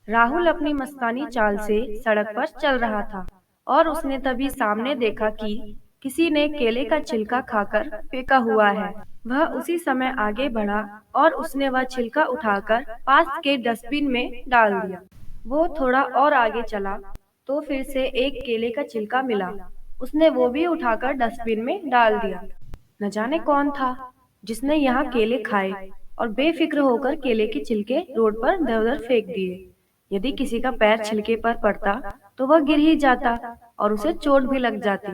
राहुल अपनी मस्तानी चाल से सड़क पर चल रहा था और उसने तभी सामने देखा कि किसी ने केले का छिलका खाकर फेंका हुआ है। वह उसी समय आगे बढ़ा और उसने वह छिलका उठाकर पास के डस्टबिन में डाल दिया। वो थोड़ा और आगे चला तो फिर से एक केले का छिलका मिला। उसने वो भी उठाकर डस्टबिन में डाल दिया। न जाने कौन था जिसने यहाँ केले खाए और बेफिक्र होकर केले के छिलके रोड पर इधर उधर फेंक दिए। यदि किसी का पैर छिलके पर पड़ता तो वह गिर ही जाता और उसे चोट भी लग जाती।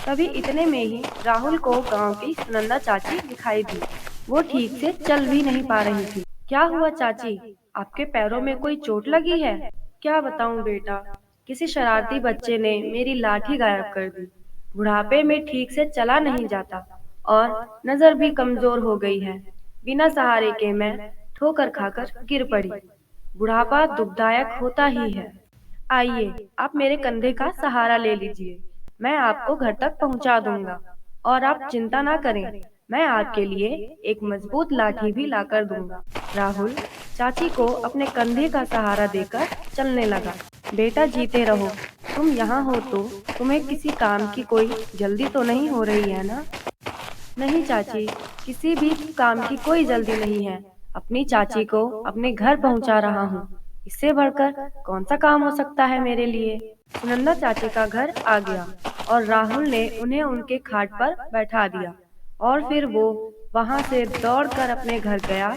तभी इतने में ही राहुल को गांव की सुनंदा चाची दिखाई दी। वो ठीक से चल भी नहीं पा रही थी। क्या हुआ चाची, आपके पैरों में कोई चोट लगी है? क्या बताऊं बेटा, किसी शरारती बच्चे ने मेरी लाठी गायब कर दी। बुढ़ापे में ठीक से चला नहीं जाता और नजर भी कमजोर हो गई है। बिना सहारे के मैं ठोकर खाकर गिर पड़ी। बुढ़ापा दुखदायक होता ही है। आइए, आप मेरे कंधे का सहारा ले लीजिए। मैं आपको घर तक पहुंचा दूंगा और आप चिंता ना करें, मैं आपके लिए एक मजबूत लाठी भी लाकर दूंगा। राहुल चाची को अपने कंधे का सहारा देकर चलने लगा। बेटा जीते रहो, तुम यहाँ हो तो तुम्हें किसी काम की कोई जल्दी तो नहीं हो रही है ना? नहीं चाची, किसी भी काम की कोई जल्दी नहीं है। अपनी चाची को अपने घर पहुंचा रहा हूँ। इससे बढ़कर कौन सा काम हो सकता है मेरे लिए? सुनंदा चाची का घर आ गया और राहुल ने उन्हें उनके खाट पर बैठा दिया और फिर वो वहां से दौड़कर अपने घर गया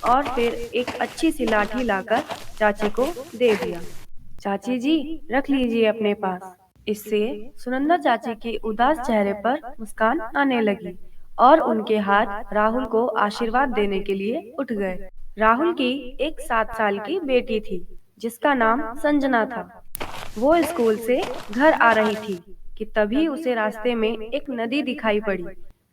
और फिर एक अच्छी सी लाठी लाकर चाची को दे दिया। चाची जी, रख लीजिए अपने पास। इससे सुनंदा चाची के उदास चेहरे पर मुस्कान आने लगी और उनके हाथ राहुल को आशीर्वाद देने के लिए उठ गए। राहुल की एक 7 साल की बेटी थी जिसका नाम संजना था। वो स्कूल से घर आ रही थी कि तभी उसे रास्ते में एक नदी दिखाई पड़ी।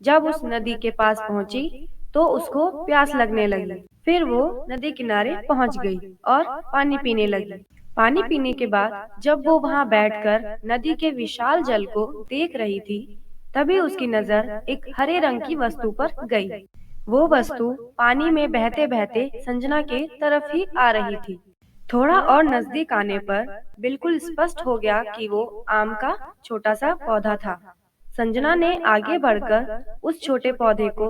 जब उस नदी के पास पहुंची तो उसको प्यास लगने लगी। फिर वो नदी किनारे पहुंच गई और पानी पीने लगी। पानी पीने के बाद जब वो वहां बैठकर नदी के विशाल जल को देख रही थी, तभी उसकी नजर एक हरे रंग की वस्तु पर गई। वो वस्तु पानी में बहते बहते संजना के तरफ ही आ रही थी। थोड़ा और नजदीक आने पर बिल्कुल स्पष्ट हो गया कि वो आम का छोटा सा पौधा था। संजना ने आगे बढ़कर उस छोटे पौधे को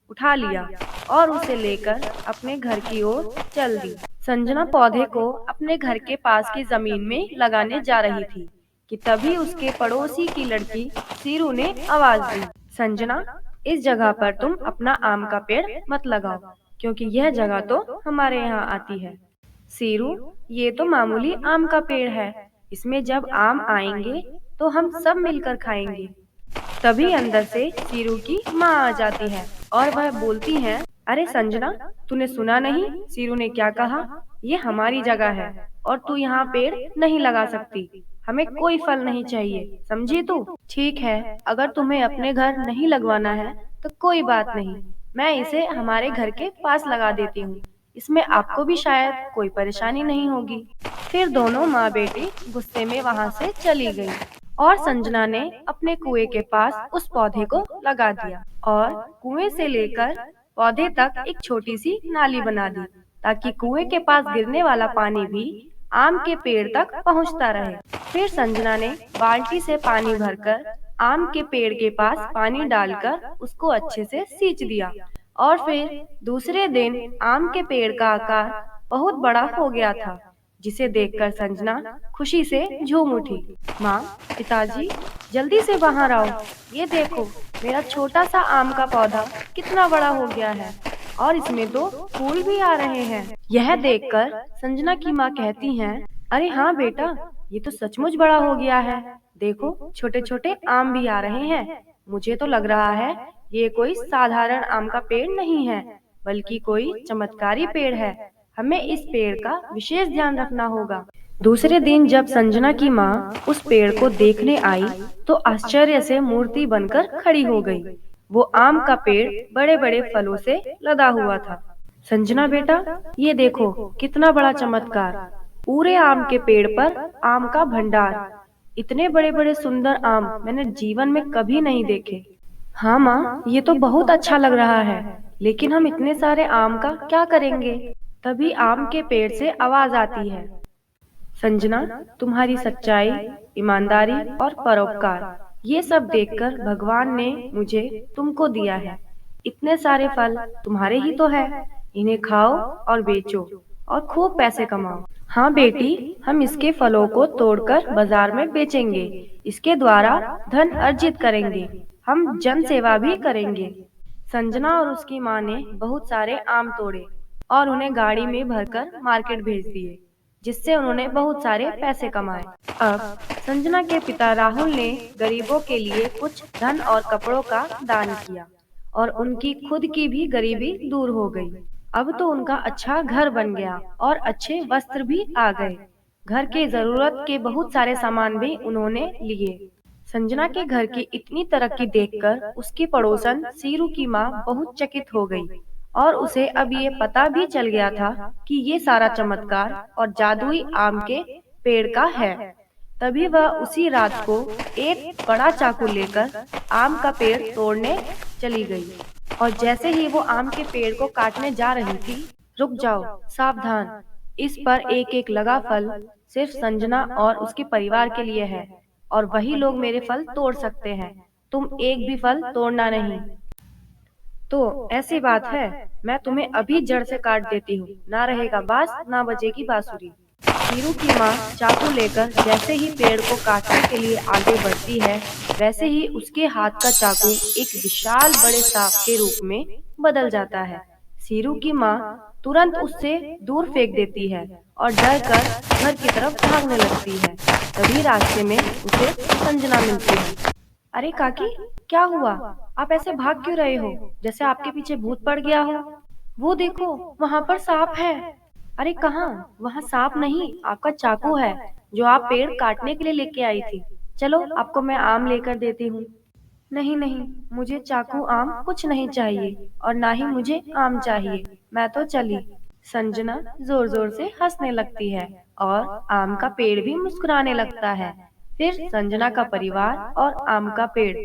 उठा लिया और उसे लेकर अपने घर की ओर चल दी। संजना पौधे को अपने घर के पास की जमीन में लगाने जा रही थी कि तभी उसके पड़ोसी की लड़की सीरू ने आवाज दी, संजना, इस जगह पर तुम अपना आम का पेड़ मत लगाओ, क्योंकि यह जगह तो हमारे यहाँ आती है। सीरू, ये तो मामूली आम का पेड़ है, इसमें जब आम आएंगे तो हम सब मिलकर खाएंगे। तभी अंदर से सीरू की माँ आ जाती है और वह बोलती है, अरे संजना, तूने सुना नहीं सीरू ने क्या कहा? ये हमारी जगह है और तू यहाँ पेड़ नहीं लगा सकती। हमें कोई फल नहीं चाहिए, समझी तू? ठीक है, अगर तुम्हें अपने घर नहीं लगवाना है तो कोई बात नहीं, मैं इसे हमारे घर के पास लगा देती हूँ। इसमें आपको भी शायद कोई परेशानी नहीं होगी। फिर दोनों माँ बेटी गुस्से में वहाँ से चली गई और संजना ने अपने कुएं के पास उस पौधे को लगा दिया और कुएं से लेकर पौधे तक एक छोटी सी नाली बना दी ताकि कुएं के पास गिरने वाला पानी भी आम के पेड़ तक पहुंचता रहे। फिर संजना ने बाल्टी से पानी भरकर आम के पेड़ के पास पानी डालकर उसको अच्छे से सींच दिया और फिर दूसरे दिन आम के पेड़ का आकार बहुत बड़ा हो गया था, जिसे देखकर संजना खुशी से झूम उठी। माँ, पिताजी, जल्दी से बाहर आओ। ये देखो, मेरा छोटा सा आम का पौधा कितना बड़ा हो गया है और इसमें तो फूल भी आ रहे हैं। यह देखकर संजना की माँ कहती हैं, अरे हाँ बेटा, ये तो सचमुच बड़ा हो गया है। देखो, छोटे छोटे आम भी आ रहे हैं। मुझे तो लग रहा है ये कोई साधारण आम का पेड़ नहीं है, बल्कि कोई चमत्कारी पेड़ है। हमें इस पेड़ का विशेष ध्यान रखना होगा। दूसरे दिन जब संजना की माँ उस पेड़ को देखने आई तो आश्चर्य से मूर्ति बनकर खड़ी हो गई। वो आम का पेड़ बड़े बड़े फलों से लदा हुआ था। संजना बेटा, ये देखो कितना बड़ा चमत्कार, पूरे आम के पेड़ पर आम का भंडार। इतने बड़े बड़े सुंदर आम मैंने जीवन में कभी नहीं देखे। हाँ माँ, ये तो बहुत अच्छा लग रहा है, लेकिन हम इतने सारे आम का क्या करेंगे? तभी आम के पेड़ से आवाज आती है, संजना, तुम्हारी सच्चाई, ईमानदारी और परोपकार, ये सब देखकर भगवान ने मुझे तुमको दिया है। इतने सारे फल तुम्हारे ही तो है। इन्हें खाओ और बेचो और खूब पैसे कमाओ। हाँ बेटी, हम इसके फलों को तोड़कर बाजार में बेचेंगे। इसके द्वारा धन अर्जित करेंगे। हम जन सेवा भी करेंगे। संजना और उसकी माँ ने बहुत सारे आम तोड़े और उन्हें गाड़ी में भरकर मार्केट भेज दिए, जिससे उन्होंने बहुत सारे पैसे कमाए। अब संजना के पिता राहुल ने गरीबों के लिए कुछ धन और कपड़ों का दान किया और उनकी खुद की भी गरीबी दूर हो गई। अब तो उनका अच्छा घर बन गया और अच्छे वस्त्र भी आ गए। घर के जरूरत के बहुत सारे सामान भी उन्होंने लिए। संजना के घर की इतनी तरक्की देखकर उसकी पड़ोसन सीरू की माँ बहुत चकित हो गई और उसे अब ये पता भी चल गया था कि ये सारा चमत्कार और जादुई आम के पेड़ का है। तभी वह उसी रात को एक बड़ा चाकू लेकर आम का पेड़ तोड़ने चली गई। और जैसे ही वो आम के पेड़ को काटने जा रही थी, रुक जाओ, सावधान, इस पर एक एक लगा फल सिर्फ संजना और उसके परिवार के लिए है और वही लोग मेरे फल तोड़ सकते हैं। तुम एक भी फल तोड़ना नहीं। तो ऐसी बात है, मैं तुम्हें अभी जड़ से काट देती हूँ। ना रहेगा बांस, ना बजेगी बांसुरी। वीरू की माँ चाकू लेकर जैसे ही पेड़ को काटने के लिए आगे बढ़ती है, वैसे ही उसके हाथ का चाकू एक विशाल बड़े सांप के रूप में बदल जाता है। सीरू की माँ तुरंत उससे दूर फेंक देती है और डर कर घर की तरफ भागने लगती है। तभी रास्ते में उसे संजना मिलती है। अरे काकी, क्या हुआ? आप ऐसे भाग क्यों रहे हो, जैसे आपके पीछे भूत पड़ गया हो? वो देखो, वहाँ पर सांप है। अरे कहाँ? वहाँ सांप नहीं, आपका चाकू है जो आप पेड़ काटने के लिए लेके आई थी। चलो, आपको मैं आम लेकर देती हूँ। नहीं नहीं, मुझे चाकू आम कुछ नहीं चाहिए और ना ही मुझे आम चाहिए। मैं तो चली। संजना जोर जोर से हंसने लगती है और आम का पेड़ भी मुस्कुराने लगता है। फिर संजना का परिवार और आम का पेड़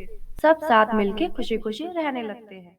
सब साथ मिलके खुशी खुशी रहने लगते हैं।